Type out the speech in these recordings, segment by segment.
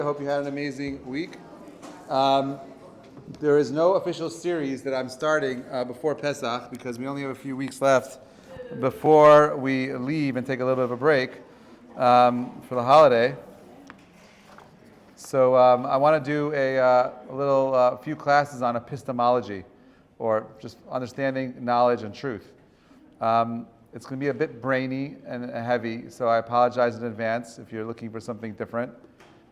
I hope you had an amazing week. There is no official series that I'm starting before Pesach because we only have a few weeks left before we leave and take a little bit of a break for the holiday. So I want to do a few classes on epistemology, or just understanding knowledge and truth. It's going to be a bit brainy and heavy, so I apologize in advance if you're looking for something different.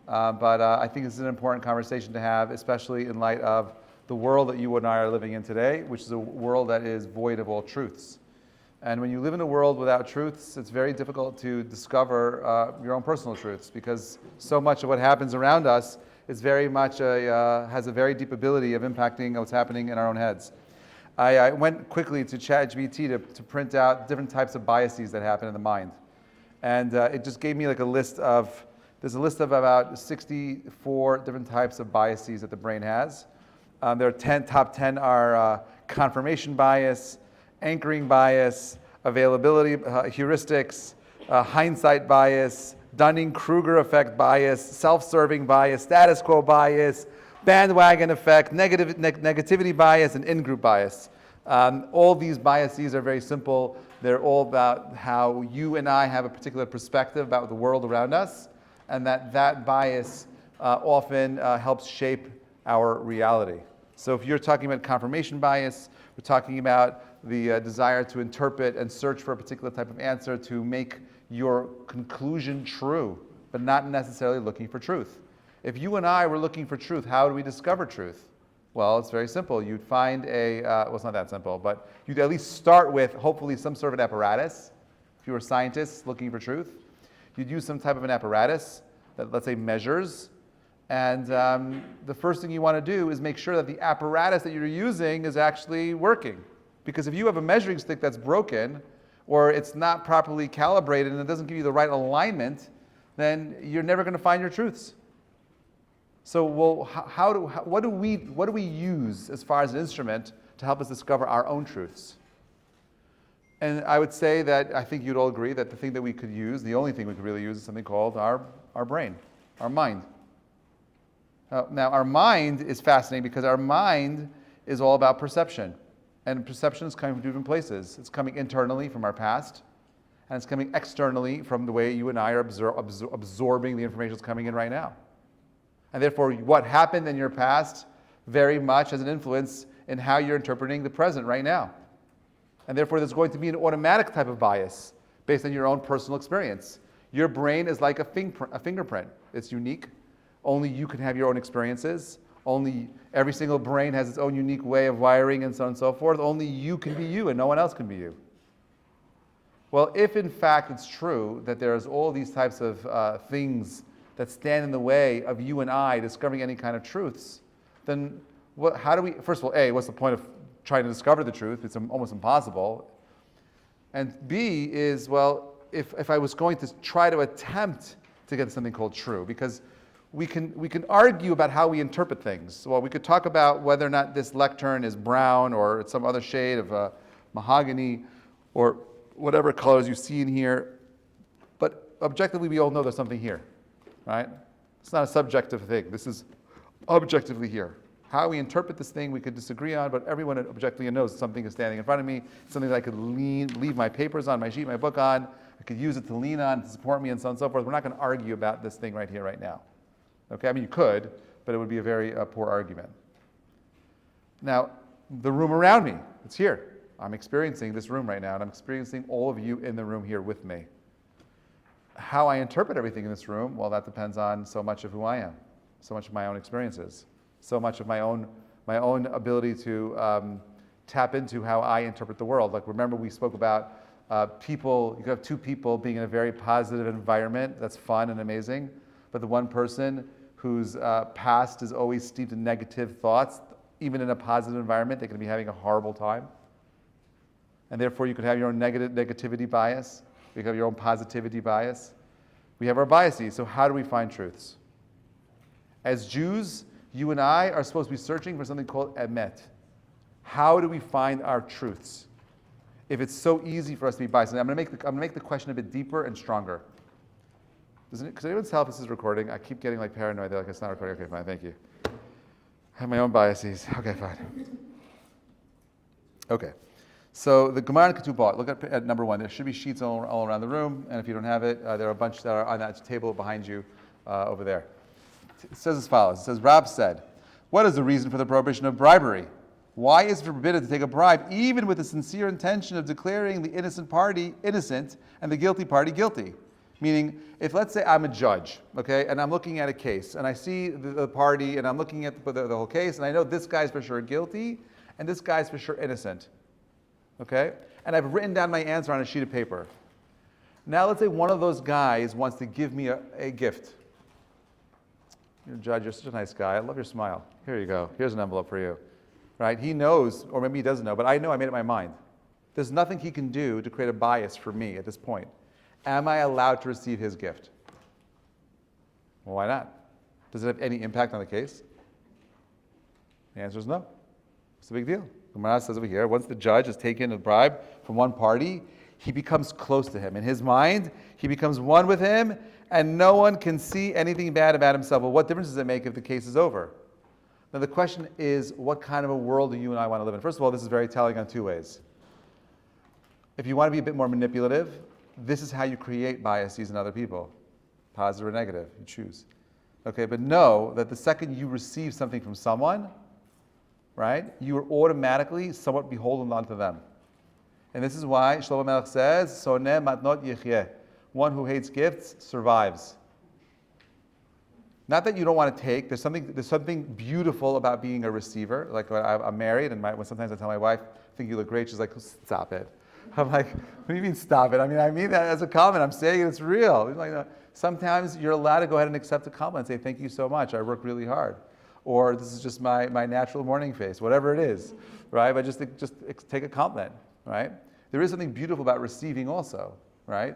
But I think this is an important conversation to have, especially in light of the world that you and I are living in today, which is a world that is void of all truths. And when you live in a world without truths, it's very difficult to discover your own personal truths, because so much of what happens around us is very much has a very deep ability of impacting what's happening in our own heads. I went quickly to ChatGPT to print out different types of biases that happen in the mind. And it just gave me like there's a list of about 64 different types of biases that the brain has. Top 10 are confirmation bias, anchoring bias, availability heuristics, hindsight bias, Dunning-Kruger effect bias, self-serving bias, status quo bias, bandwagon effect, negativity bias, and in-group bias. All these biases are very simple. They're all about how you and I have a particular perspective about the world around us, and that bias often helps shape our reality. So if you're talking about confirmation bias, we're talking about the desire to interpret and search for a particular type of answer to make your conclusion true, but not necessarily looking for truth. If you and I were looking for truth, how do we discover truth? Well, it's very simple. You'd find it's not that simple, but you'd at least start with hopefully some sort of an apparatus. If you were scientists looking for truth, you'd use some type of an apparatus that, let's say, measures. And the first thing you want to do is make sure that the apparatus that you're using is actually working. Because if you have a measuring stick that's broken, or it's not properly calibrated and it doesn't give you the right alignment, then you're never going to find your truths. So, what do we use as far as an instrument to help us discover our own truths? And I would say that I think you'd all agree that the thing that we could use, the only thing we could really use, is something called our brain, our mind. Now, our mind is fascinating because our mind is all about perception. And perception is coming from different places. It's coming internally from our past, and it's coming externally from the way you and I are absorbing the information that's coming in right now. And therefore, what happened in your past very much has an influence in how you're interpreting the present right now. And therefore, there's going to be an automatic type of bias based on your own personal experience. Your brain is like a fingerprint. It's unique. Only you can have your own experiences. Only every single brain has its own unique way of wiring and so on and so forth. Only you can be you and no one else can be you. Well, if in fact it's true that there's all these types of things that stand in the way of you and I discovering any kind of truths, then first of all, what's the point of trying to discover the truth? It's almost impossible. And B is, well, if I was going to try to attempt to get something called true, because we can argue about how we interpret things. Well, we could talk about whether or not this lectern is brown or it's some other shade of mahogany or whatever colors you see in here. But objectively, we all know there's something here, right? It's not a subjective thing. This is objectively here. How we interpret this thing, we could disagree on, but everyone objectively knows something is standing in front of me, something that I could leave my papers on, my sheet, my book on. I could use it to lean on, to support me, and so on and so forth. We're not going to argue about this thing right here, right now. Okay, I mean, you could, but it would be a very poor argument. Now, the room around me, it's here. I'm experiencing this room right now, and I'm experiencing all of you in the room here with me. How I interpret everything in this room, well, that depends on so much of who I am, so much of my own experiences, so much of my own ability to tap into how I interpret the world. Like, remember we spoke about people, you could have two people being in a very positive environment, that's fun and amazing, but the one person whose past is always steeped in negative thoughts, even in a positive environment, they can be having a horrible time. And therefore, you could have your own negativity bias. You could have your own positivity bias. We have our biases. So how do we find truths? As Jews, you and I are supposed to be searching for something called emet. How do we find our truths? If it's so easy for us to be biased, and I'm going to make the question a bit deeper and stronger. Could anyone tell if this is recording? I keep getting like paranoid. They're like, it's not recording. Okay, fine, thank you. I have my own biases. Okay, fine. Okay. So the Gemara in Ketubot, look at number 1. There should be sheets all around the room, and if you don't have it, there are a bunch that are on that table behind you over there. It says as follows. It says, Rab said, what is the reason for the prohibition of bribery? Why is it forbidden to take a bribe, even with the sincere intention of declaring the innocent party innocent and the guilty party guilty? Meaning, if let's say I'm a judge, okay, and I'm looking at a case, and I see the party, and I'm looking at the whole case, and I know this guy's for sure guilty, and this guy's for sure innocent, okay? And I've written down my answer on a sheet of paper. Now let's say one of those guys wants to give me a gift. You're a judge, you're such a nice guy, I love your smile. Here you go, here's an envelope for you. Right? He knows, or maybe he doesn't know, but I know I made up my mind. There's nothing he can do to create a bias for me at this point. Am I allowed to receive his gift? Well, why not? Does it have any impact on the case? The answer is no. It's a big deal. Gemara says over here, once the judge has taken a bribe from one party, he becomes close to him. In his mind, he becomes one with him, and no one can see anything bad about himself. Well, what difference does it make if the case is over? Now the question is, what kind of a world do you and I want to live in? First of all, this is very telling on 2 ways. If you want to be a bit more manipulative, this is how you create biases in other people. Positive or negative, you choose. Okay, but know that the second you receive something from someone, right, you are automatically somewhat beholden onto them. And this is why Shlomo Melech says, Soneh matnot yichyeh. One who hates gifts survives. Not that you don't want to take. There's something beautiful about being a receiver. Like when I'm married, and when sometimes I tell my wife, "I think you look great," she's like, "Stop it." I'm like, "What do you mean stop it?" I mean that as a compliment. I'm saying it's real. It's like, sometimes you're allowed to go ahead and accept a compliment and say, "Thank you so much. I work really hard," or "This is just my natural morning face," whatever it is, right? But just take a compliment, right? There is something beautiful about receiving also, right?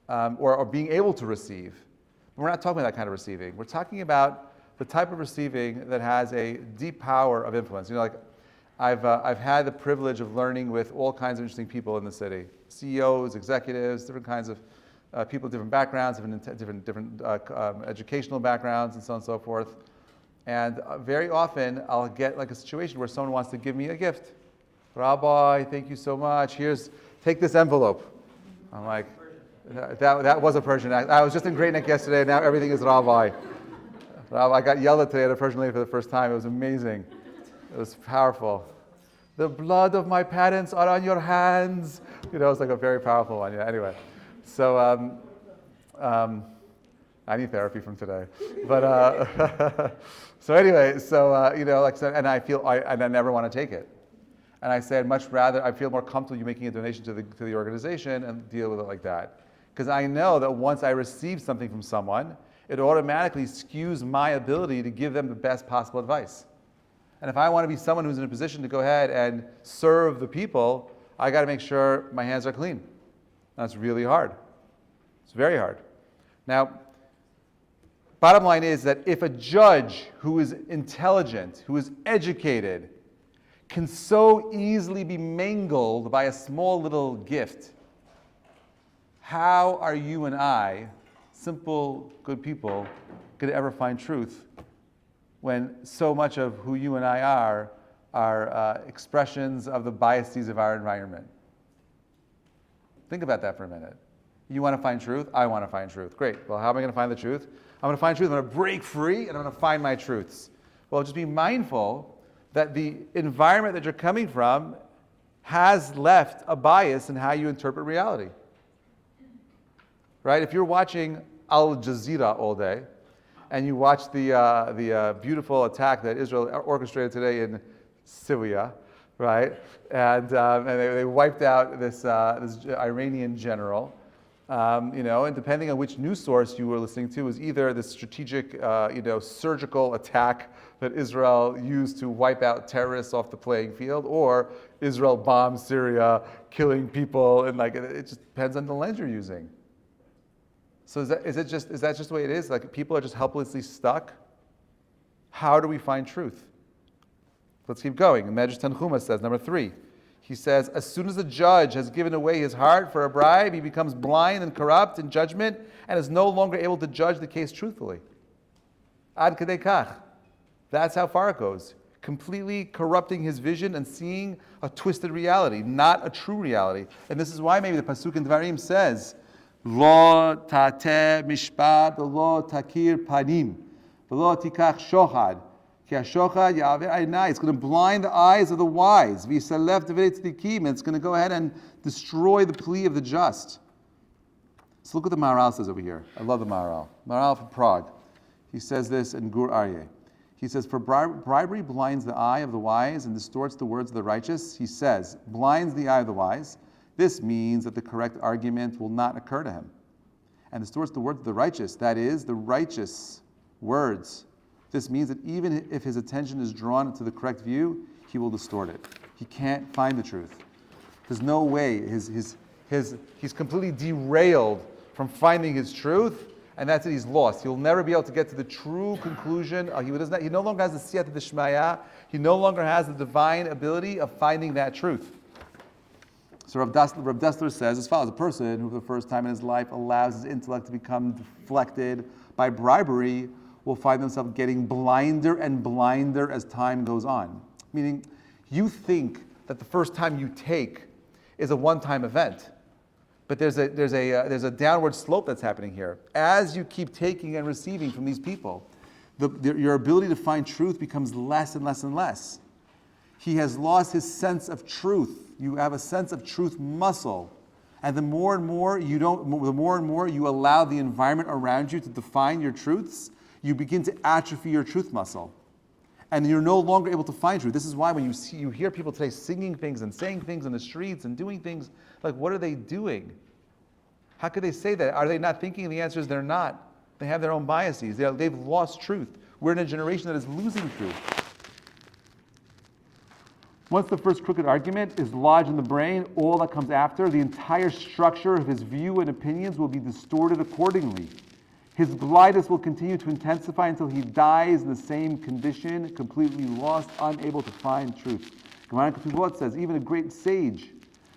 Or being able to receive. We're not talking about that kind of receiving. We're talking about the type of receiving that has a deep power of influence. You know, like I've had the privilege of learning with all kinds of interesting people in the city, CEOs, executives, different kinds of people, different backgrounds, different educational backgrounds, and so on and so forth. And very often I'll get like a situation where someone wants to give me a gift. Rabbi, thank you so much. Take this envelope. I'm like, that was a Persian accent. I was just in Great Neck yesterday, now everything is Rabbi. I got yelled at today at a Persian lady for the first time. It was amazing. It was powerful. The blood of my parents are on your hands. You know, it was like a very powerful one. Yeah, anyway. So I need therapy from today. But so anyway, you know, like, and I feel, and I never want to take it. And I said, much rather, I feel more comfortable you making a donation to the organization and deal with it like that. Because I know that once I receive something from someone, it automatically skews my ability to give them the best possible advice. And if I want to be someone who's in a position to go ahead and serve the people, I got to make sure my hands are clean. That's really hard. It's very hard. Now, bottom line is that if a judge who is intelligent, who is educated, can so easily be mangled by a small little gift, how are you and I, simple, good people, going to ever find truth when so much of who you and I are expressions of the biases of our environment? Think about that for a minute. You want to find truth? I want to find truth. Great. Well, how am I going to find the truth? I'm going to find truth. I'm going to break free, and I'm going to find my truths. Well, just be mindful that the environment that you're coming from has left a bias in how you interpret reality. Right? If you're watching Al Jazeera all day, and you watch the beautiful attack that Israel orchestrated today in Syria, right? And they wiped out this Iranian general. You know, and depending on which news source you were listening to, was either the strategic, surgical attack that Israel used to wipe out terrorists off the playing field, or Israel bombed Syria, killing people, and it just depends on the lens you're using. So is that just the way it is? Like people are just helplessly stuck? How do we find truth? Let's keep going. Medrash Tanchuma says, number 3, He says, as soon as the judge has given away his heart for a bribe, he becomes blind and corrupt in judgment and is no longer able to judge the case truthfully. Ad kadei kach. That's how far it goes. Completely corrupting his vision and seeing a twisted reality, not a true reality. And this is why maybe the Pasuk in Dvarim says, Lo tateh mishpat, lo takir panim, lo tikach shochad. It's going to blind the eyes of the wise. It's going to go ahead and destroy the plea of the just. So look what the Maharal says over here. I love the Maharal. Maharal from Prague. He says this in Gur Aryeh. He says, for bribery blinds the eye of the wise and distorts the words of the righteous. He says, blinds the eye of the wise. This means that the correct argument will not occur to him. And distorts the words of the righteous. That is, the righteous words. This means that even if his attention is drawn to the correct view, he will distort it. He can't find the truth. There's no way. He's completely derailed from finding his truth, and that's it. He's lost. He'll never be able to get to the true conclusion. He no longer has the siyata d'shmaya. He no longer has the divine ability of finding that truth. So Rav Dessler says as follows: a person who for the first time in his life allows his intellect to become deflected by bribery will find themselves getting blinder and blinder as time goes on. Meaning, you think that the first time you take is a one-time event, but there's a downward slope that's happening here. As you keep taking and receiving from these people, your ability to find truth becomes less and less and less. He has lost his sense of truth. You have a sense of truth muscle, and the more and more you allow the environment around you to define your truths, you begin to atrophy your truth muscle. And you're no longer able to find truth. This is why when you hear people today singing things and saying things in the streets and doing things, like, what are they doing? How could they say that? Are they not thinking? The answer is they're not. They have their own biases. They've lost truth. We're in a generation that is losing truth. Once the first crooked argument is lodged in the brain, all that comes after, the entire structure of his view and opinions will be distorted accordingly. His blindness will continue to intensify until he dies in the same condition, completely lost, unable to find truth. Gemara Ketuvot says, even a great sage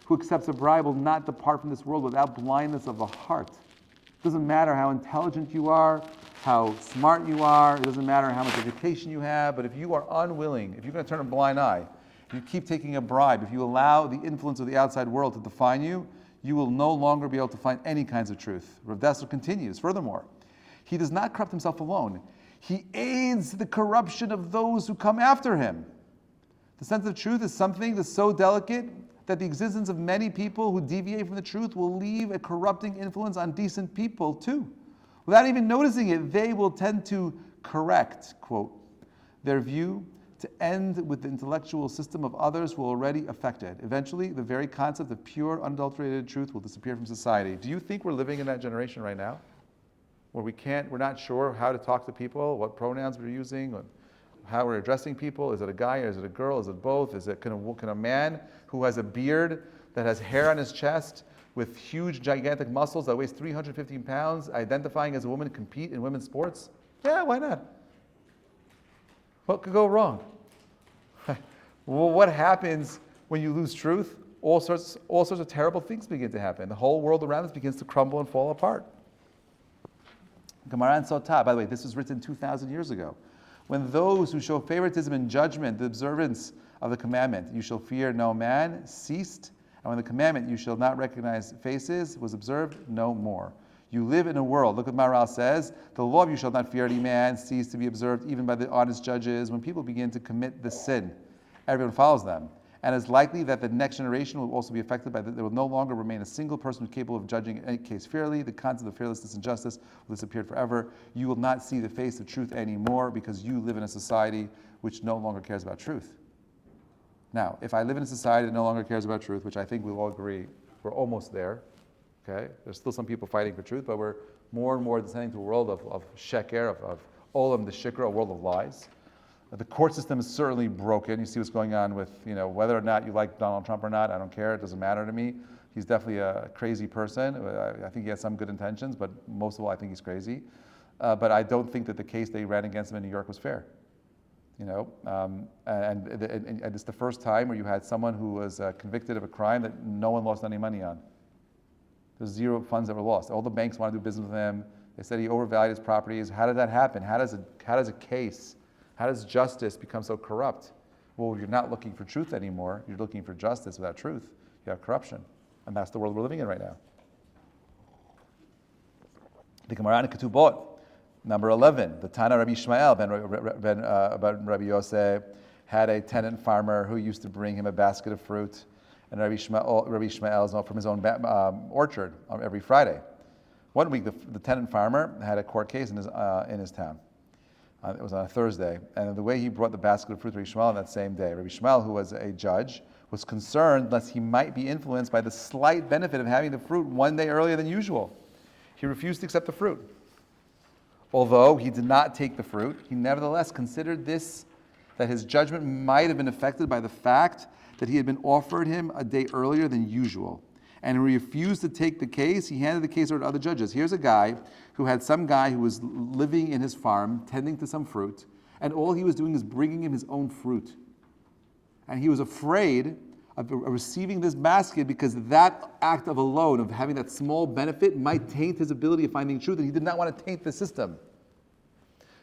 who accepts a bribe will not depart from this world without blindness of the heart. It doesn't matter how intelligent you are, how smart you are, it doesn't matter how much education you have, but if you are unwilling, if you're going to turn a blind eye, if you keep taking a bribe, if you allow the influence of the outside world to define you, you will no longer be able to find any kinds of truth. Rav Dessler continues, furthermore, he does not corrupt himself alone. He aids the corruption of those who come after him. The sense of truth is something that's so delicate that the existence of many people who deviate from the truth will leave a corrupting influence on decent people too. Without even noticing it, they will tend to correct, quote, their view to end with the intellectual system of others who are already affected. Eventually, the very concept of pure, unadulterated truth will disappear from society. Do you think we're living in that generation right now? Where we're not sure how to talk to people, what pronouns we're using, how we're addressing people. Is it a guy or is it a girl? Is it both? Can a man who has a beard, that has hair on his chest, with huge, gigantic muscles, that weighs 315 pounds, identifying as a woman, compete in women's sports? Yeah, why not? What could go wrong? Well, what happens when you lose truth? All sorts of terrible things begin to happen. The whole world around us begins to crumble and fall apart. Gemara and Sotah, by the way, this was written 2,000 years ago. When those who show favoritism in judgment, the observance of the commandment, you shall fear no man, ceased, and when the commandment, you shall not recognize faces, was observed no more. You live in a world, look what Maharal says, the law of you shall not fear any man, ceased to be observed even by the honest judges. When people begin to commit the sin, everyone follows them. And it's likely that the next generation will also be affected by that. There will no longer remain a single person who's capable of judging any case fairly. The concept of fearlessness and justice will disappear forever. You will not see the face of truth anymore because you live in a society which no longer cares about truth. Now, if I live in a society that no longer cares about truth, which I think we'll all agree, we're almost there, okay? There's still some people fighting for truth, but we're more and more descending to a world of sheker, of olam the shikra, a world of lies. The court system is certainly broken. You see what's going on with, whether or not you like Donald Trump or not, I don't care. It doesn't matter to me. He's definitely a crazy person. I think he has some good intentions, but most of all, I think he's crazy. But I don't think that the case they ran against him in New York was fair. And it's the first time where you had someone who was convicted of a crime that no one lost any money on. There's zero funds that were lost. All the banks want to do business with him. They said he overvalued his properties. How did that happen? How does justice become so corrupt? Well, you're not looking for truth anymore. You're looking for justice without truth. You have corruption. And that's the world we're living in right now. The Gemara in Ketubot, number 11, the Tana Rabbi Ishmael ben Rabbi Yosef had a tenant farmer who used to bring him a basket of fruit, and Rabbi Ishmael's from his own orchard every Friday. One week, the tenant farmer had a court case in his town. It was on a Thursday, and the way he brought the basket of fruit to Rabbi Ishmael on that same day, Rabbi Ishmael, who was a judge, was concerned lest he might be influenced by the slight benefit of having the fruit one day earlier than usual. He refused to accept the fruit. Although he did not take the fruit, he nevertheless considered that his judgment might have been affected by the fact that he had been offered him a day earlier than usual. And he refused to take the case. He handed the case over to other judges. Here's a guy who had some guy who was living in his farm, tending to some fruit, and all he was doing is bringing him his own fruit. And he was afraid of receiving this basket because that act of alone, of having that small benefit, might taint his ability of finding truth, and he did not want to taint the system.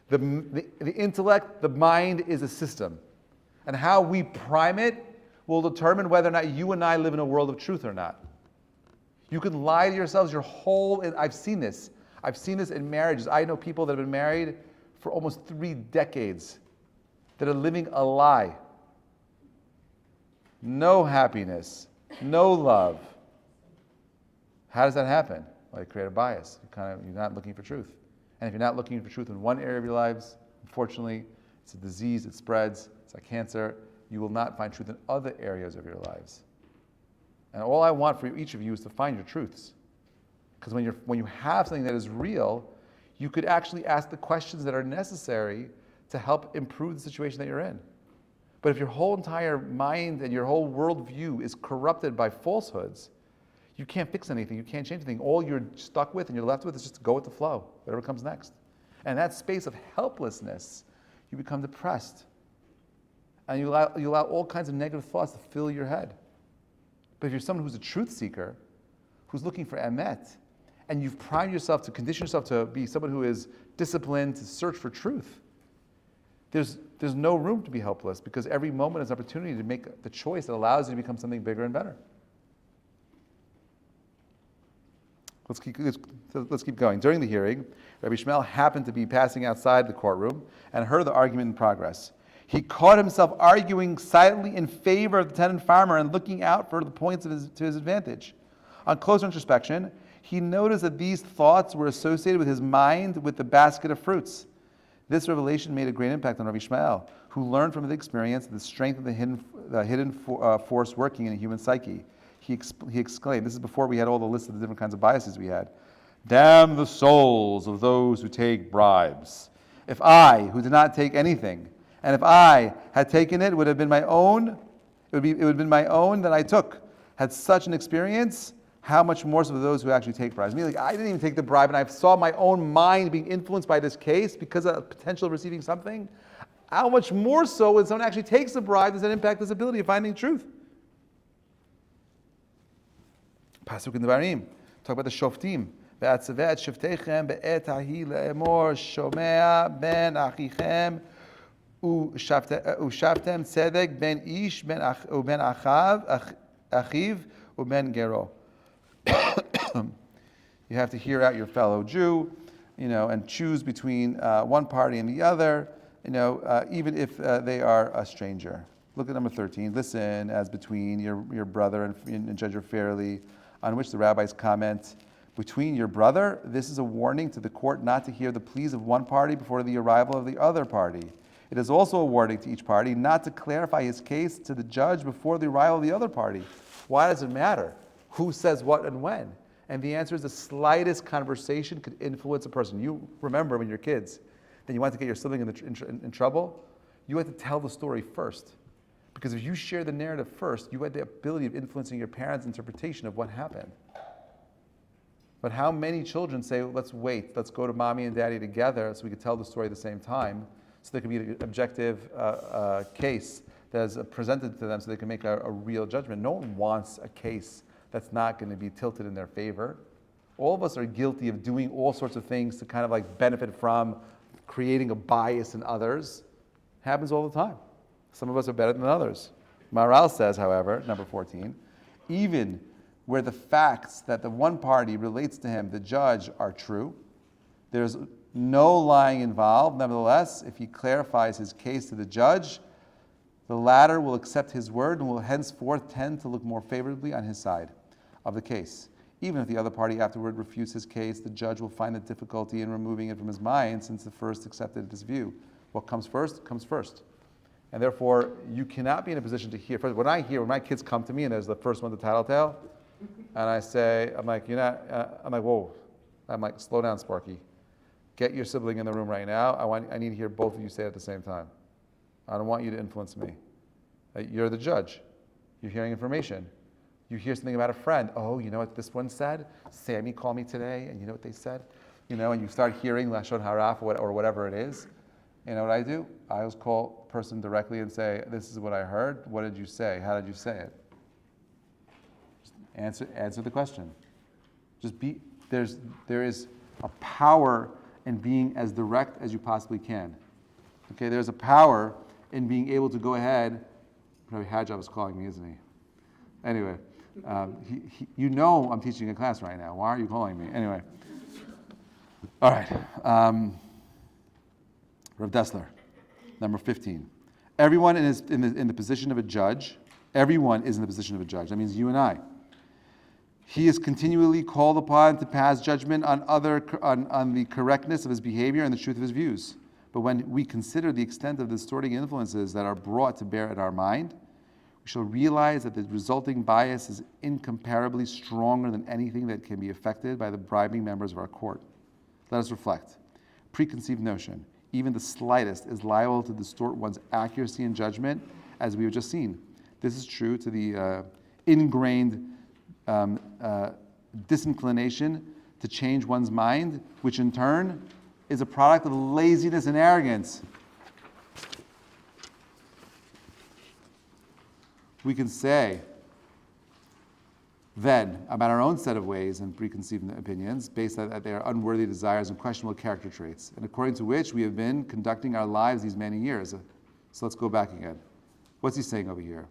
The intellect, the mind is a system. And how we prime it will determine whether or not you and I live in a world of truth or not. You can lie to yourselves I've seen this. I've seen this in marriages. I know people that have been married for almost 3 decades that are living a lie. No happiness, no love. How does that happen? Well, you create a bias. You're not looking for truth. And if you're not looking for truth in one area of your lives, unfortunately, it's a disease, it spreads, it's like cancer. You will not find truth in other areas of your lives. And all I want for each of you is to find your truths. Because when you have something that is real, you could actually ask the questions that are necessary to help improve the situation that you're in. But if your whole entire mind and your whole worldview is corrupted by falsehoods, you can't fix anything, you can't change anything. All you're stuck with and you're left with is just to go with the flow, whatever comes next. And in that space of helplessness, you become depressed. And you allow all kinds of negative thoughts to fill your head. But if you're someone who's a truth seeker, who's looking for emet, and you've primed yourself to condition yourself to be someone who is disciplined to search for truth, there's no room to be helpless, because every moment is an opportunity to make the choice that allows you to become something bigger and better. Let's keep going. During the hearing, Rabbi Ishmael happened to be passing outside the courtroom and heard the argument in progress. He caught himself arguing silently in favor of the tenant farmer and looking out for the points to his advantage. On closer introspection, he noticed that these thoughts were associated with his mind with the basket of fruits. This revelation made a great impact on Rabbi Ishmael, who learned from his experience the strength of the hidden force working in a human psyche. He exclaimed, this is before we had all the list of the different kinds of biases we had, "Damn the souls of those who take bribes. If I, who did not take anything, and if I had taken it, it would have been my own, it would have been my own that I took, had such an experience, how much more so for those who actually take bribes?" I mean, I didn't even take the bribe, and I saw my own mind being influenced by this case because of the potential of receiving something. How much more so when someone actually takes the bribe does that impact this ability of finding truth? Pasuk in Devarim, talk about the shoftim. "Ve'atzaveh et shoftechem be'et hahi le'emor shomea ben achichem u'shaftem tzedek ben ish ben achiv u'ben gero." You have to hear out your fellow Jew, and choose between one party and the other, even if they are a stranger. Look at number 13. "Listen as between your brother and judge her fairly," on which the rabbis comment, "Between your brother, this is a warning to the court not to hear the pleas of one party before the arrival of the other party. It is also a warning to each party not to clarify his case to the judge before the arrival of the other party." Why does it matter who says what and when? And the answer is the slightest conversation could influence a person. You remember when you're kids, then you want to get your sibling in trouble, you had to tell the story first. Because if you share the narrative first, you had the ability of influencing your parents' interpretation of what happened. But how many children say, let's wait, let's go to mommy and daddy together so we can tell the story at the same time? so there can be an objective case that is presented to them so they can make a real judgment. No one wants a case that's not going to be tilted in their favor. All of us are guilty of doing all sorts of things to kind of like benefit from creating a bias in others. It happens all the time. Some of us are better than others. Maharal says, however, number 14, even where the facts that the one party relates to him, the judge, are true, there's no lying involved. Nevertheless, if he clarifies his case to the judge, the latter will accept his word and will henceforth tend to look more favorably on his side of the case. Even if the other party afterward refutes his case, the judge will find the difficulty in removing it from his mind since the first accepted this view. What comes first, comes first. And therefore, you cannot be in a position to hear. First, when my kids come to me and there's the first one, the tattletale, and I say, I'm like, whoa. I'm like, slow down, Sparky. Get your sibling in the room right now. I need to hear both of you say it at the same time. I don't want you to influence me. You're the judge. You're hearing information. You hear something about a friend. Oh, you know what this one said? Sammy called me today, and you know what they said? And you start hearing Lashon Haraf or whatever it is. You know what I do? I always call the person directly and say, this is what I heard. What did you say? How did you say it? Just answer the question. There is a power in being as direct as you possibly can. Okay, there's a power in being able to go ahead. Rabbi Hajjab is calling me, isn't he? Anyway, I'm teaching a class right now. Why are you calling me? Anyway. All right. Rav Dessler, number 15. Everyone is in the position of a judge. Everyone is in the position of a judge. That means you and I. He is continually called upon to pass judgment on the correctness of his behavior and the truth of his views. But when we consider the extent of the distorting influences that are brought to bear in our mind, we shall realize that the resulting bias is incomparably stronger than anything that can be affected by the bribing members of our court. Let us reflect. Preconceived notion, even the slightest, is liable to distort one's accuracy in judgment, as we have just seen. This is true to the ingrained disinclination to change one's mind, which in turn is a product of laziness and arrogance. We can say then about our own set of ways and preconceived opinions based on their unworthy desires and questionable character traits, and according to which we have been conducting our lives these many years. So let's go back again. What's he saying over here?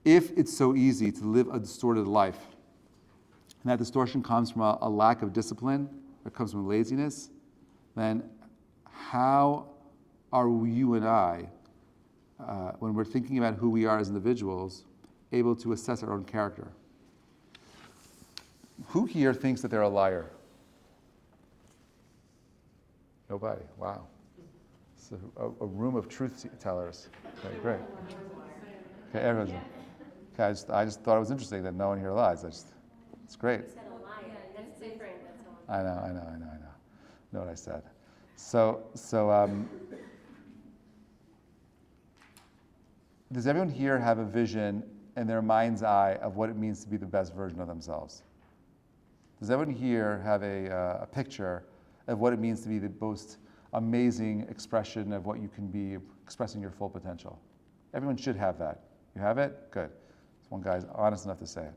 If it's so easy to live a distorted life, and that distortion comes from a lack of discipline, or comes from laziness, then how are you and I, when we're thinking about who we are as individuals, able to assess our own character? Who here thinks that they're a liar? Nobody. Wow. It's a room of truth tellers. Okay, great. Okay, everyone's. Okay, I just thought it was interesting that no one here lies. It's great. That's different. I know what I said. So does everyone here have a vision in their mind's eye of what it means to be the best version of themselves? Does everyone here have a picture of what it means to be the most amazing expression of what you can be, expressing your full potential? Everyone should have that. You have it? Good. This one guy's honest enough to say it.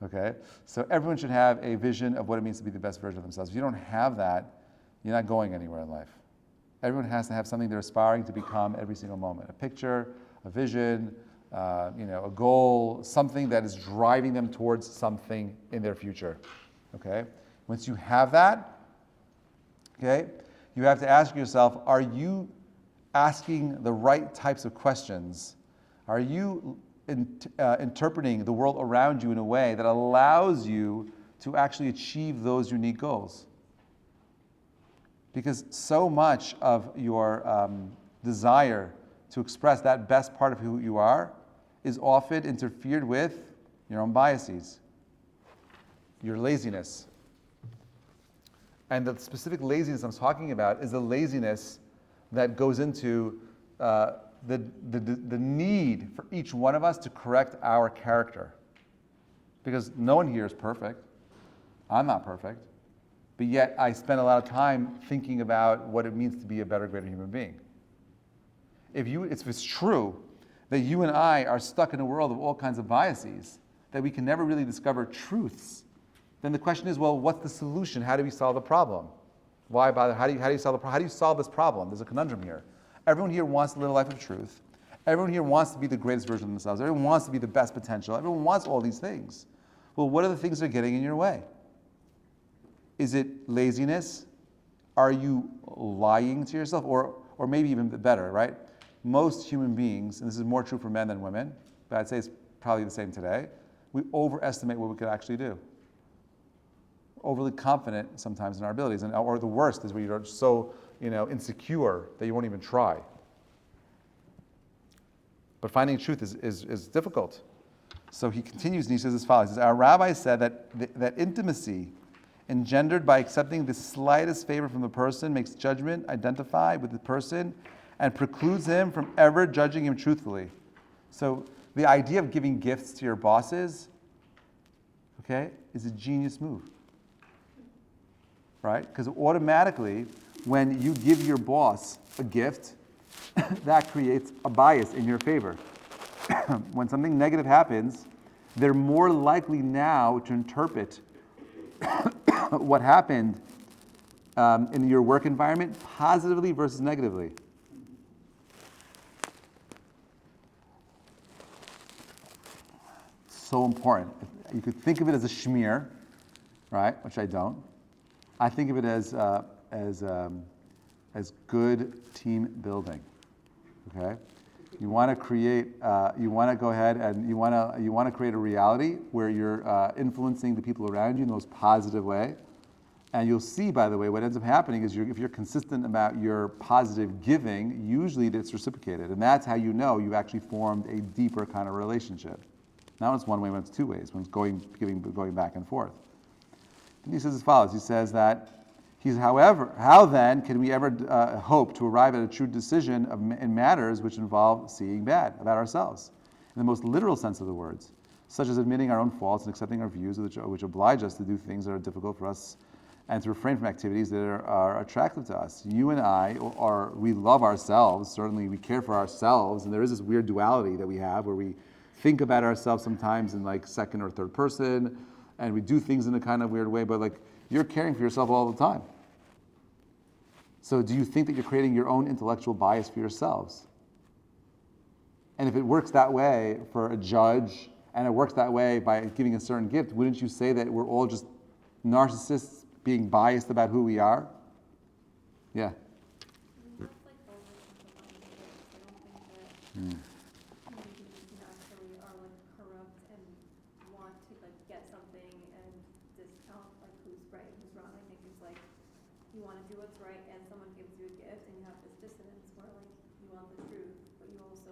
Okay? So everyone should have a vision of what it means to be the best version of themselves. If you don't have that, you're not going anywhere in life. Everyone has to have something they're aspiring to become every single moment. A picture, a vision, a goal, something that is driving them towards something in their future. Okay? Once you have that, okay, you have to ask yourself, are you asking the right types of questions? Are you interpreting the world around you in a way that allows you to actually achieve those unique goals? Because so much of your desire to express that best part of who you are is often interfered with your own biases, your laziness. And the specific laziness I'm talking about is the laziness that goes into the need for each one of us to correct our character. Because no one here is perfect. I'm not perfect. But yet I spend a lot of time thinking about what it means to be a better, greater human being. if it's true that you and I are stuck in a world of all kinds of biases, that we can never really discover truths, then the question is, well, what's the solution? How do we solve the problem? Why bother? How do you solve the problem? How do you solve this problem? There's a conundrum here. Everyone here wants to live a life of truth. Everyone here wants to be the greatest version of themselves. Everyone wants to be the best potential. Everyone wants all these things. Well, what are the things that are getting in your way? Is it laziness? Are you lying to yourself? Or maybe even better, right? Most human beings, and this is more true for men than women, but I'd say it's probably the same today, we overestimate what we could actually do. We're overly confident sometimes in our abilities, or the worst is where you're so insecure that you won't even try. But finding truth is difficult. So he continues and he says as follows. He says, our rabbi said that intimacy engendered by accepting the slightest favor from the person makes judgment identify with the person and precludes him from ever judging him truthfully. So the idea of giving gifts to your bosses, okay, is a genius move. Right? Because automatically, when you give your boss a gift, that creates a bias in your favor. When something negative happens, they're more likely now to interpret what happened in your work environment positively versus negatively. So important. You could think of it as a schmear, right? Which I don't. I think of it as good team building. Okay, you want to create. You want to go ahead and you want to create a reality where you're influencing the people around you in the most positive way. And you'll see, by the way, what ends up happening is if you're consistent about your positive giving, usually it's reciprocated, and that's how you know you've actually formed a deeper kind of relationship. Not when it's one way, when it's two ways, when it's going back and forth. And he says as follows. He says that however, how then can we ever hope to arrive at a true decision in matters which involve seeing bad about ourselves, in the most literal sense of the words, such as admitting our own faults and accepting our views, which oblige us to do things that are difficult for us and to refrain from activities that are attractive to us. You and I, we love ourselves. Certainly, we care for ourselves, and there is this weird duality that we have where we think about ourselves sometimes in like second or third person, and we do things in a kind of weird way, but like you're caring for yourself all the time. So do you think that you're creating your own intellectual bias for yourselves? And if it works that way for a judge, and it works that way by giving a certain gift, wouldn't you say that we're all just narcissists being biased about who we are? Yeah. That's like oversimplifying it. I don't think that human beings naturally are like corrupt and want to like get something and discount like who's right and who's wrong. I think it's like you want to do what's right and someone gives you a gift and you have this dissonance where like you want the truth, but you also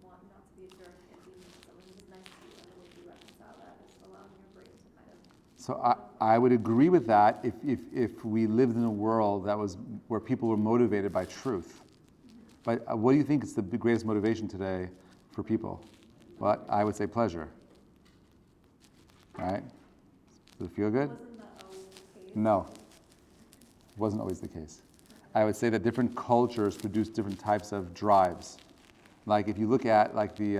want not to be a jerk and be someone who's nice to you, and the way you reconcile that is allowing your brain to kind of. So I would agree with that if we lived in a world that was where people were motivated by truth. But what do you think is the greatest motivation today for people? Well, I would say pleasure. Right? Does it feel good? Wasn't that always the case? No. It wasn't always the case. I would say that different cultures produce different types of drives. Like if you look at like the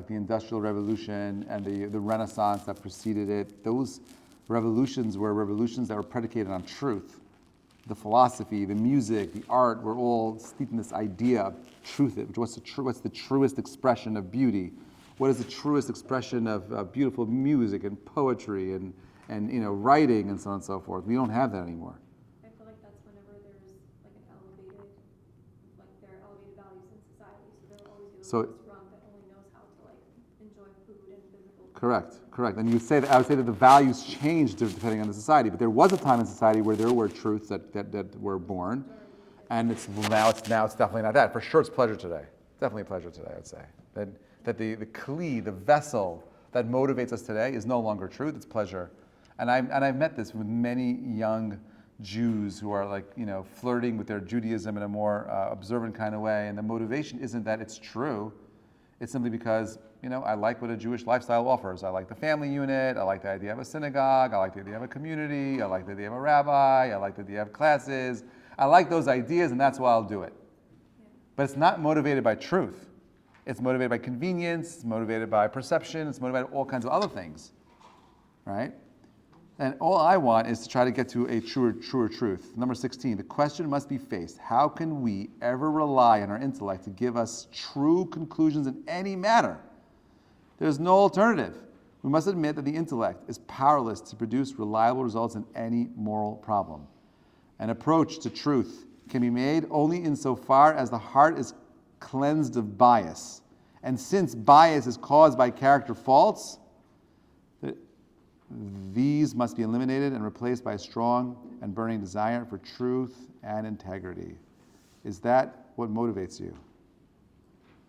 Industrial Revolution and the Renaissance that preceded it, those revolutions were revolutions that were predicated on truth. The philosophy, the music, the art were all steeped in this idea of truth. What's the truest expression of beauty? What is the truest expression of beautiful music and poetry and writing and so on and so forth? We don't have that anymore. I feel like that's whenever there's like there are elevated values in society, so they'll always do So- what's wrong that only knows how to like enjoy food and physical. Correct. And I would say that the values changed depending on the society. But there was a time in society where there were truths that were born, and now it's definitely not that. For sure, it's pleasure today. Definitely pleasure today. I'd say that the kli, the vessel that motivates us today, is no longer truth. It's pleasure, and I've met this with many young Jews who are like flirting with their Judaism in a more observant kind of way, and the motivation isn't that it's true. It's simply because, I like what a Jewish lifestyle offers. I like the family unit. I like the idea of a synagogue. I like the idea of a community. I like the idea of a rabbi. I like the idea of classes. I like those ideas, and that's why I'll do it. But it's not motivated by truth. It's motivated by convenience, it's motivated by perception, it's motivated by all kinds of other things, right? And all I want is to try to get to a truer truth. Number 16, the question must be faced. How can we ever rely on our intellect to give us true conclusions in any matter? There's no alternative. We must admit that the intellect is powerless to produce reliable results in any moral problem. An approach to truth can be made only insofar as the heart is cleansed of bias. And since bias is caused by character faults, these must be eliminated and replaced by a strong and burning desire for truth and integrity. Is that what motivates you?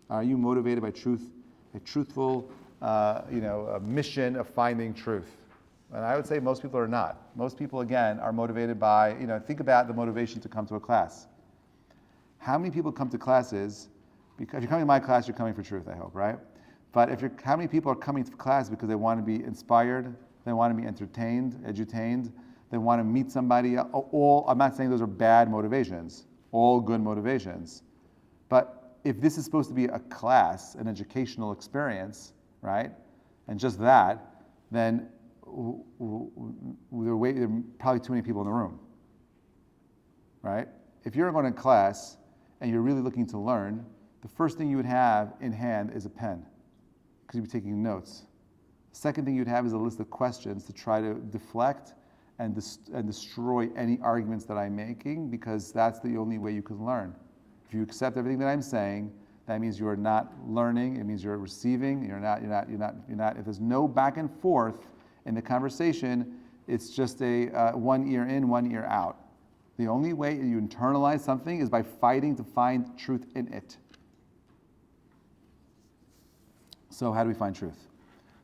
Are you motivated by truth, a truthful a mission of finding truth? And I would say most people are not. Most people, again, are motivated by, think about the motivation to come to a class. How many people come to classes, because if you're coming to my class, you're coming for truth, I hope, right? But how many people are coming to class because they want to be inspired, they want to be entertained, edutained, they want to meet somebody? I'm not saying those are bad motivations, all good motivations. But if this is supposed to be a class, an educational experience, right, and just that, then there are probably too many people in the room, right? If you're going to class and you're really looking to learn, the first thing you would have in hand is a pen, because you'd be taking notes. The second thing you'd have is a list of questions to try to deflect and destroy any arguments that I'm making, because that's the only way you can learn. If you accept everything that I'm saying, that means you are not learning. It means you're receiving. You're not. If there's no back and forth in the conversation, it's just a one ear in, one ear out. The only way you internalize something is by fighting to find truth in it. So how do we find truth?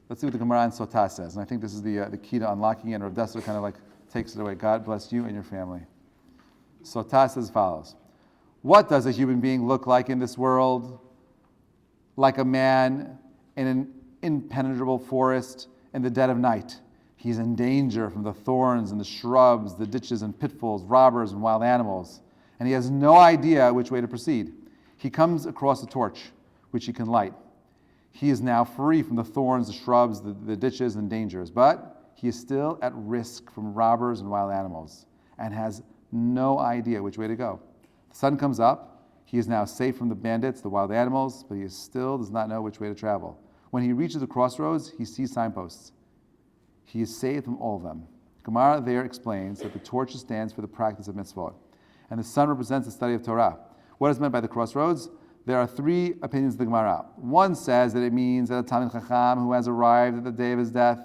Let's see what the Gemara in Sotah says. And I think this is the key to unlocking it. And Rav Dessler kind of takes it away. God bless you and your family. Sotah says as follows. What does a human being look like in this world? Like a man in an impenetrable forest in the dead of night. He's in danger from the thorns and the shrubs, the ditches and pitfalls, robbers and wild animals. And he has no idea which way to proceed. He comes across a torch, which he can light. He is now free from the thorns, the shrubs, the ditches and dangers. But he is still at risk from robbers and wild animals and has no idea which way to go. The sun comes up. He is now safe from the bandits, the wild animals, but he still does not know which way to travel. When he reaches the crossroads, he sees signposts. He is saved from all of them. Gemara there explains that the torch stands for the practice of mitzvot, and the sun represents the study of Torah. What is meant by the crossroads? There are three opinions of the Gemara. One says that it means that a Talmid Chacham who has arrived at the day of his death,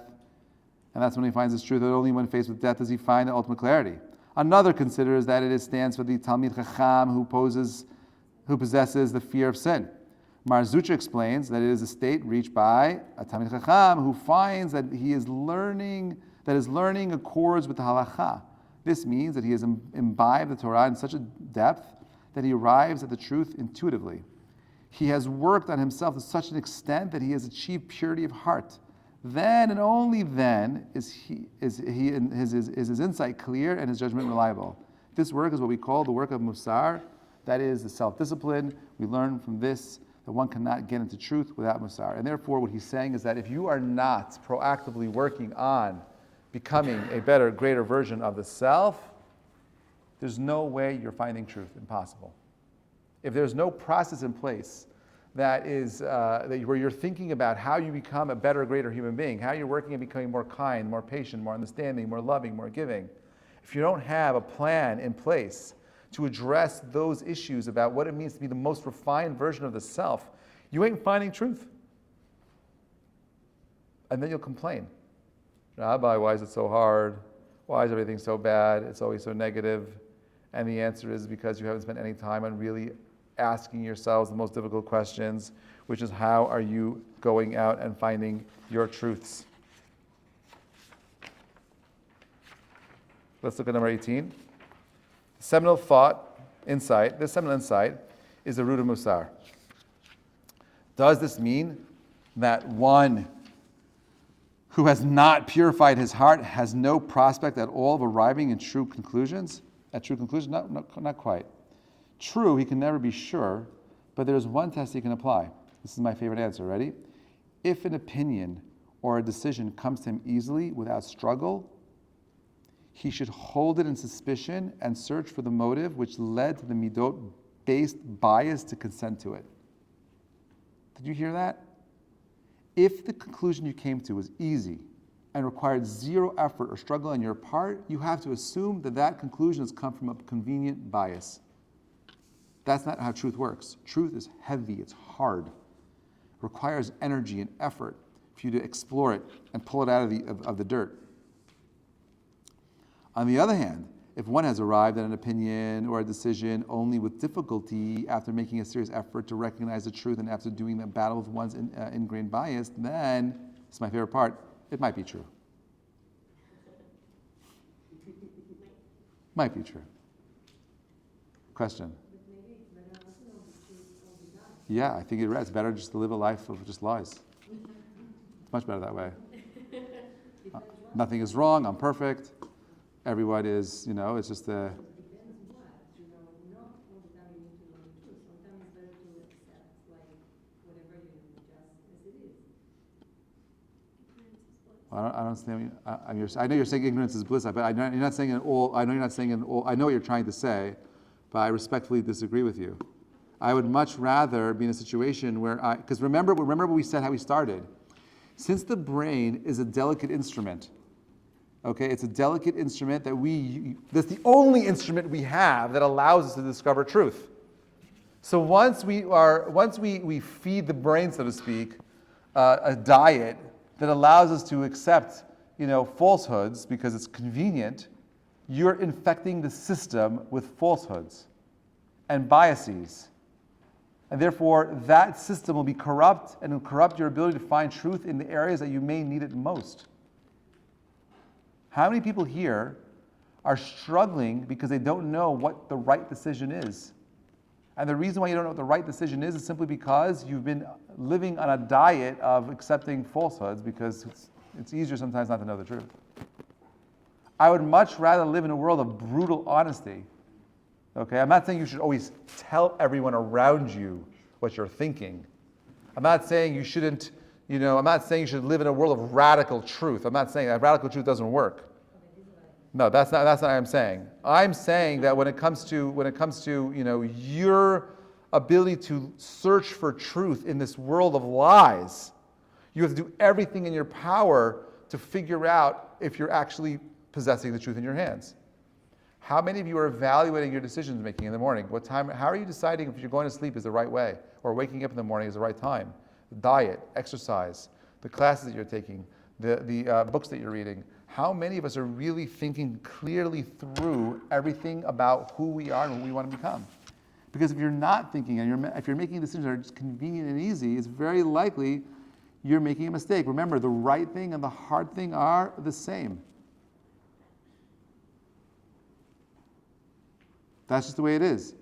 and that's when he finds his truth, that only when faced with death does he find the ultimate clarity. Another considers that it stands for the Talmid Chacham who possesses the fear of sin. Mar Zutra explains that it is a state reached by a Talmid Chacham who finds that his learning accords with the halacha. This means that he has imbibed the Torah in such a depth that he arrives at the truth intuitively. He has worked on himself to such an extent that he has achieved purity of heart. Then and only then is his insight clear and his judgment reliable. This work is what we call the work of Musar, that is the self-discipline. We learn from this that one cannot get into truth without Musar. And therefore what he's saying is that if you are not proactively working on becoming a better, greater version of the self, there's no way you're finding truth. Impossible. If there's no process in place that is where you're thinking about how you become a better, greater human being, how you're working at becoming more kind, more patient, more understanding, more loving, more giving, if you don't have a plan in place to address those issues about what it means to be the most refined version of the self, you ain't finding truth. And then you'll complain. Rabbi, why is it so hard? Why is everything so bad? It's always so negative. And the answer is because you haven't spent any time on really asking yourselves the most difficult questions, which is how are you going out and finding your truths? Let's look at number 18. Seminal thought, insight. This seminal insight is the root of Musar. Does this mean that one who has not purified his heart has no prospect at all of arriving in true conclusions? At true conclusions? Not quite. True, he can never be sure, But there's one test you can apply. This is my favorite answer. Ready? If an opinion or a decision comes to him easily without struggle, he should hold it in suspicion and search for the motive which led to the midot-based bias to consent to it. Did you hear that? If the conclusion you came to was easy and required zero effort or struggle on your part, you have to assume that that conclusion has come from a convenient bias. That's not how truth works. Truth is heavy, it's hard. It requires energy and effort for you to explore it and pull it out of the dirt. On the other hand, if one has arrived at an opinion or a decision only with difficulty after making a serious effort to recognize the truth and after doing the battle with one's ingrained bias, then, this is my favorite part, it might be true. Might be true. Question? Yeah, I think it's better just to live a life of just lies. It's much better that way. Nothing is wrong, I'm perfect. Everyone is, it's just a... I don't understand. I know you're saying ignorance is bliss, but I know you're not saying it all. I know you're not saying it all. I know what you're trying to say, but I respectfully disagree with you. I would much rather be in a situation where because remember what we said, how we started. Since the brain is a delicate instrument, okay, it's a delicate instrument that's the only instrument we have that allows us to discover truth. So once we feed the brain, so to speak, a diet that allows us to accept, falsehoods because it's convenient, you're infecting the system with falsehoods and biases. And therefore, that system will be corrupt and will corrupt your ability to find truth in the areas that you may need it most. How many people here are struggling because they don't know what the right decision is? And the reason why you don't know what the right decision is simply because you've been living on a diet of accepting falsehoods because it's easier sometimes not to know the truth. I would much rather live in a world of brutal honesty. Okay, I'm not saying you should always tell everyone around you what you're thinking. I'm not saying you shouldn't, I'm not saying you should live in a world of radical truth. I'm not saying that radical truth doesn't work. No, that's not what I'm saying. I'm saying that when it comes to your ability to search for truth in this world of lies, you have to do everything in your power to figure out if you're actually possessing the truth in your hands. How many of you are evaluating your decisions making in the morning? How are you deciding if you're going to sleep is the right way or waking up in the morning is the right time? The diet, exercise, the classes that you're taking, the books that you're reading. How many of us are really thinking clearly through everything about who we are and who we want to become? Because if you're not thinking and if you're making decisions that are just convenient and easy, it's very likely you're making a mistake. Remember, the right thing and the hard thing are the same. That's just the way it is.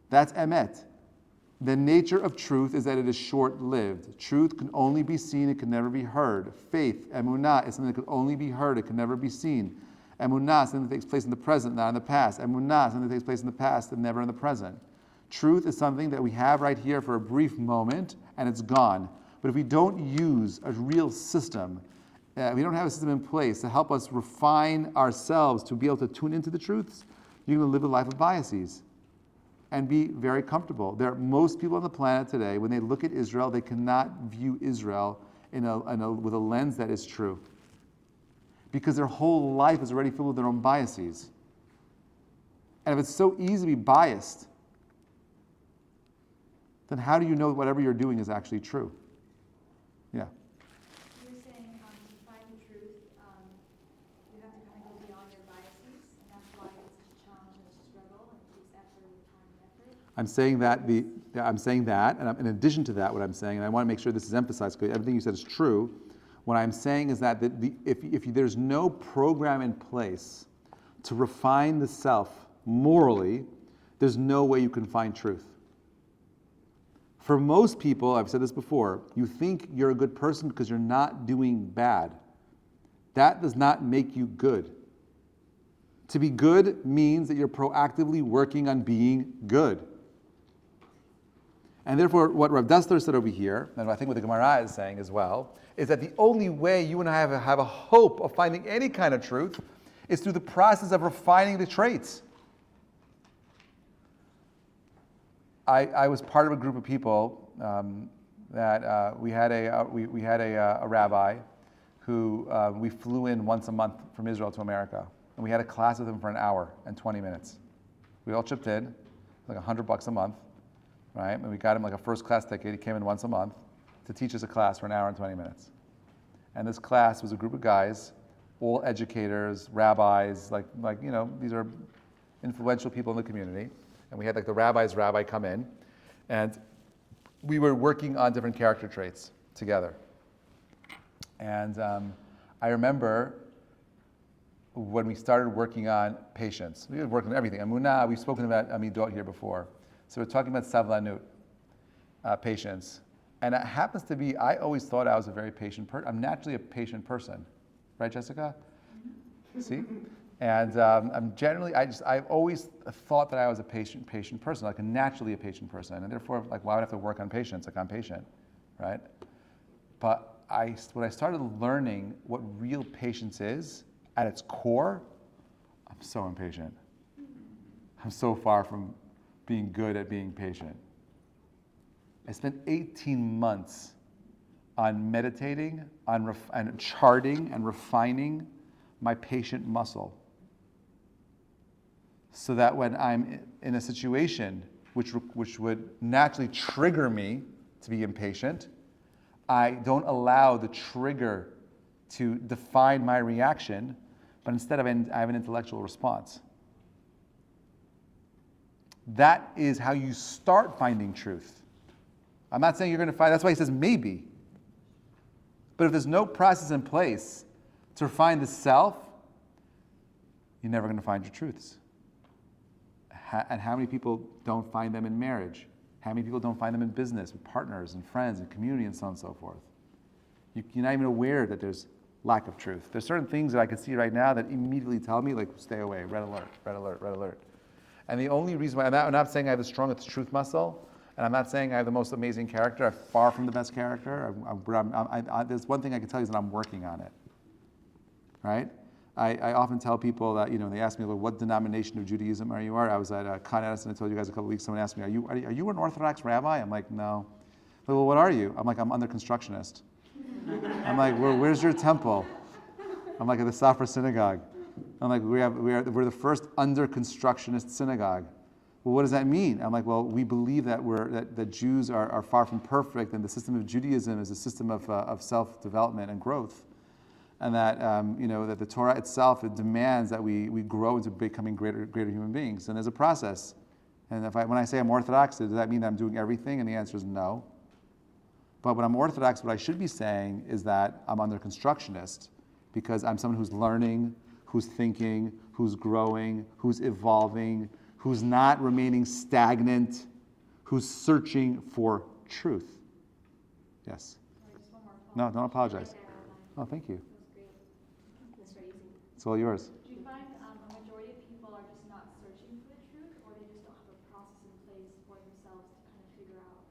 That's emet. The nature of truth is that it is short-lived. Truth can only be seen, it can never be heard. Faith, emunah, is something that can only be heard, it can never be seen. Emunah is something that takes place in the present, not in the past. Emunah is something that takes place in the past and never in the present. Truth is something that we have right here for a brief moment, and it's gone. But if we don't use a real system, we don't have a system in place to help us refine ourselves to be able to tune into the truths, you're going to live a life of biases and be very comfortable. Most people on the planet today, when they look at Israel, they cannot view Israel with a lens that is true. Because their whole life is already filled with their own biases. And if it's so easy to be biased, then how do you know whatever you're doing is actually true? Yeah. You're saying to find the truth, you have to kind of go beyond your biases, and that's why it's such a challenge and a struggle, and it takes effort and time and effort. I'm saying that, and in addition to that, what I'm saying, and I want to make sure this is emphasized because everything you said is true. What I'm saying is that if there's no program in place to refine the self morally, there's no way you can find truth. For most people, I've said this before, you think you're a good person because you're not doing bad. That does not make you good. To be good means that you're proactively working on being good. And therefore, what Rav Dessler said over here, and I think what the Gemara is saying as well, is that the only way you and I have a hope of finding any kind of truth is through the process of refining the traits. I was part of a group of people that we had a rabbi who we flew in once a month from Israel to America, and we had a class with him for an hour and 20 minutes. We all chipped in, like $100 a month, right? And we got him like a first class ticket. He came in once a month to teach us a class for an hour and 20 minutes. And this class was a group of guys, all educators, rabbis, like these are influential people in the community. And we had like the rabbi's rabbi come in, and we were working on different character traits together. And I remember when we started working on patience. We were working on everything. Amunah, we've spoken about Amidot here before. So we're talking about Savlanut, patience. And it happens to be, I always thought I was a very patient person. I'm naturally a patient person. Right, Jessica? See? And I've always thought that I was a patient person, like naturally a patient person. And therefore, like, why would I have to work on patience? Like, I'm patient, right? But when I started learning what real patience is, at its core, I'm so impatient. I'm so far from being good at being patient. I spent 18 months on meditating, and charting and refining my patient muscle, so that when I'm in a situation which would naturally trigger me to be impatient, I don't allow the trigger to define my reaction, but instead I have an intellectual response. That is how you start finding truth. I'm not saying you're going to find, that's why he says maybe. But if there's no process in place to find the self, you're never going to find your truths. And how many people don't find them in marriage? How many people don't find them in business, with partners and friends and community and so on and so forth? You're not even aware that there's lack of truth. There's certain things that I can see right now that immediately tell me, like, stay away, red alert, red alert, red alert. And the only reason why, I'm not saying I have the strongest truth muscle, and I'm not saying I have the most amazing character. I'm far from the best character. There's one thing I can tell you is that I'm working on it, right? I often tell people that, they ask me, well, what denomination of Judaism are you? I was at Con Edison, I told you guys a couple of weeks, someone asked me, are you an Orthodox rabbi? I'm like, no. Well, what are you? I'm like, I'm under constructionist. I'm like, where's your temple? I'm like, at the Safra synagogue. I'm like, we're the first under constructionist synagogue. Well, what does that mean? I'm like, well, we believe that Jews are far from perfect, and the system of Judaism is a system of self-development and growth. And that that the Torah itself, it demands that we grow into becoming greater human beings. And there's a process. And when I say I'm Orthodox, does that mean that I'm doing everything? And the answer is no. But when I'm Orthodox, what I should be saying is that I'm under constructionist, because I'm someone who's learning, who's thinking, who's growing, who's evolving, who's not remaining stagnant, who's searching for truth. Yes? Just one more No, follow-up. don't apologize. Like, Oh, thank you. That's great. It's all yours. Do you find a majority of people are just not searching for the truth, or they just don't have a process in place for themselves to kind of figure out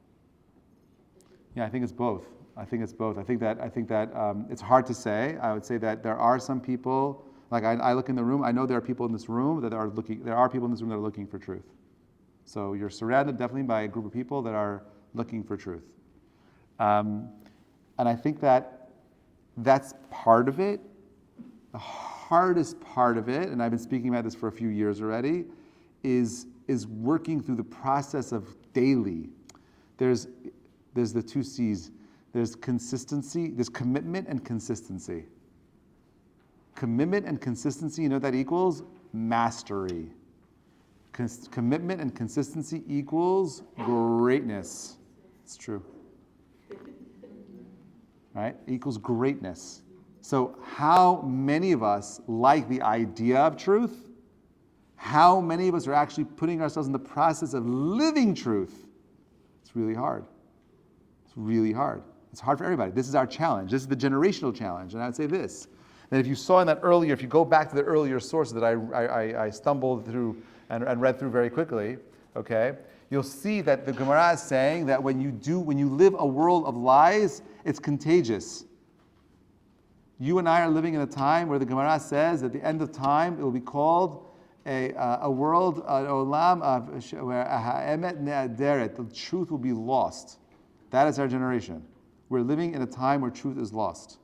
the truth? Yeah, I think it's both. I think that it's hard to say. I would say that there are some people, like I look in the room, I know there are people in this room that are looking for truth. So you're surrounded definitely by a group of people that are looking for truth. And I think that's part of it. The hardest part of it, and I've been speaking about this for a few years already, is working through the process of daily. There's the two C's. There's consistency, there's commitment and consistency. Commitment and consistency, you know what that equals? Mastery. Commitment and consistency equals greatness. It's true. Right? Equals greatness. So how many of us like the idea of truth? How many of us are actually putting ourselves in the process of living truth? It's really hard. It's really hard. It's hard for everybody. This is our challenge. This is the generational challenge. And I would say this, that if you saw in that earlier, if you go back to the earlier sources that I stumbled through and read through very quickly, okay, you'll see that the Gemara is saying that when you live a world of lies, it's contagious. You and I are living in a time where the Gemara says at the end of time it will be called a world, an olam where ha'emet ne'aderet, the truth will be lost. That is our generation. We're living in a time where truth is lost.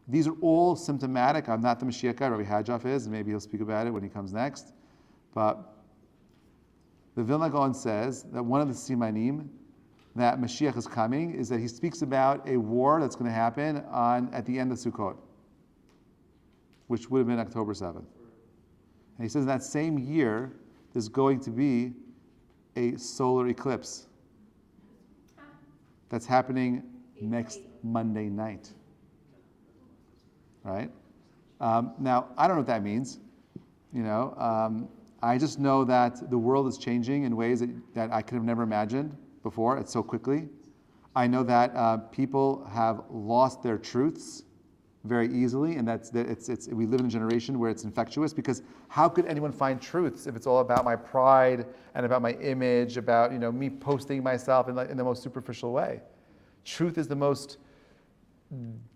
These are all symptomatic. I'm not the Mashiach guy, Rabbi Hajjaf is, and maybe he'll speak about it when he comes next. But the Vilna Gaon says that one of the simanim that Mashiach is coming is that he speaks about a war that's going to happen at the end of Sukkot, which would have been October 7th. And he says in that same year, there's going to be a solar eclipse that's happening next Monday night. Right? Now, I don't know what that means. I just know that the world is changing in ways that I could have never imagined before. It's so quickly. I know that people have lost their truths very easily, and we live in a generation where it's infectious, because how could anyone find truths if it's all about my pride and about my image, about me posting myself in the most superficial way? Truth is the most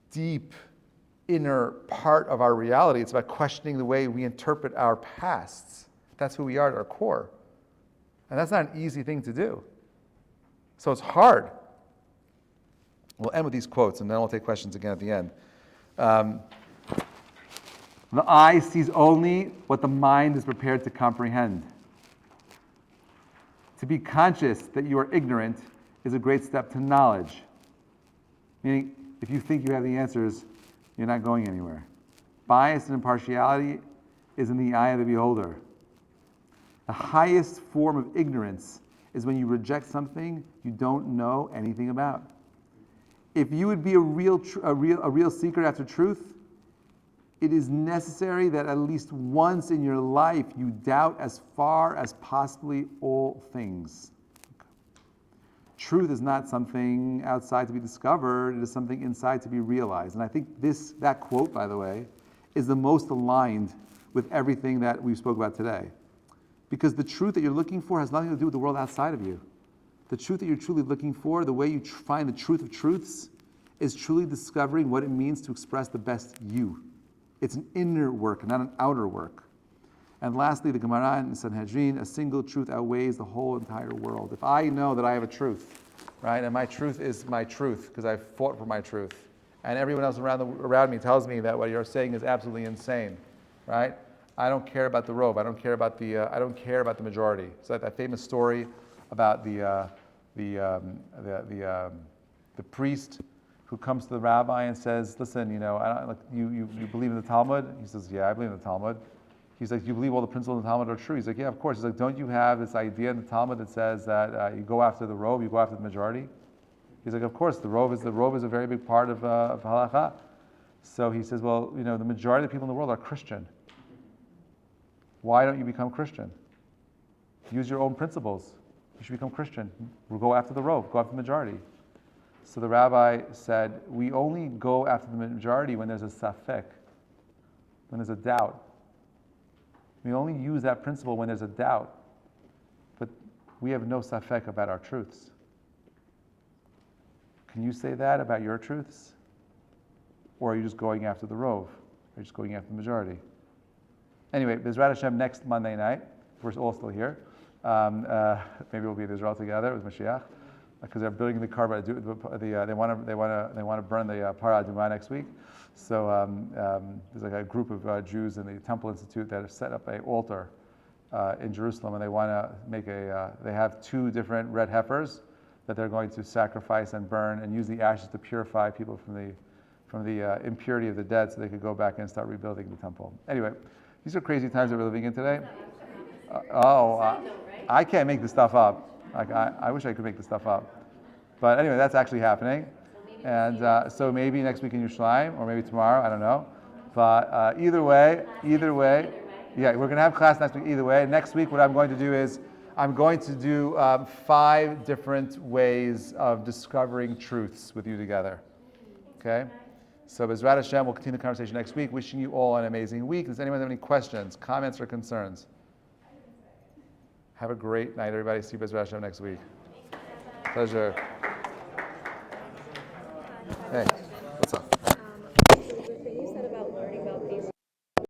deep, inner part of our reality. It's about questioning the way we interpret our pasts. That's who we are at our core. And that's not an easy thing to do. So it's hard. We'll end with these quotes, and then we'll take questions again at the end. The eye sees only what the mind is prepared to comprehend. To be conscious that you are ignorant is a great step to knowledge. Meaning, if you think you have the answers, you're not going anywhere. Bias and impartiality is in the eye of the beholder. The highest form of ignorance is when you reject something you don't know anything about. If you would be a real seeker after truth, it is necessary that at least once in your life you doubt as far as possibly all things. Truth is not something outside to be discovered, it is something inside to be realized. And I think that quote, by the way, is the most aligned with everything that we spoke about today. Because the truth that you're looking for has nothing to do with the world outside of you. The truth that you're truly looking for, the way you find the truth of truths, is truly discovering what it means to express the best you. It's an inner work, not an outer work. And lastly, the Gemara in Sanhedrin, a single truth outweighs the whole entire world. If I know that I have a truth, right, and my truth is my truth because I've fought for my truth, and everyone else around me tells me that what you're saying is absolutely insane, right? I don't care about the rove. I don't care about the majority. So that famous story about the priest who comes to the rabbi and says, "Listen, you believe in the Talmud?" He says, "Yeah, I believe in the Talmud." He's like, "You believe all the principles in the Talmud are true?" He's like, "Yeah, of course." He's like, "Don't you have this idea in the Talmud that says that you go after the rove, you go after the majority?" He's like, "Of course, the rove is a very big part of halakha." So he says, "Well, the majority of the people in the world are Christian. Why don't you become Christian? Use your own principles. You should become Christian. We'll go after the rove, go after the majority." So the rabbi said, "We only go after the majority when there's a safek, when there's a doubt. We only use that principle when there's a doubt. But we have no safek about our truths. Can you say that about your truths? Or are you just going after the rove? Are you just going after the majority?" Anyway, Bezrat Hashem next Monday night. We're all still here. Maybe we'll be in Israel together with Mashiach, because they're building the car. They want to burn the Parah Adumah next week. So there's like a group of Jews in the Temple Institute that have set up an altar in Jerusalem, and they want to make they have 2 different red heifers that they're going to sacrifice and burn, and use the ashes to purify people from the impurity of the dead, so they could go back and start rebuilding the temple. Anyway. These are crazy times that we're living in today. I can't make this stuff up. I wish I could make this stuff up. But anyway, that's actually happening. And so maybe next week in Yerushalayim, or maybe tomorrow, I don't know. But either way, yeah, we're going to have class next week either way. Next week, what I'm going to do is I'm going to do 5 different ways of discovering truths with you together. Okay? So Bezrat Hashem, we'll continue the conversation next week. Wishing you all an amazing week. Does anyone have any questions, comments, or concerns? Have a great night, everybody. See you Bezrat Hashem next week. Pleasure. Hey.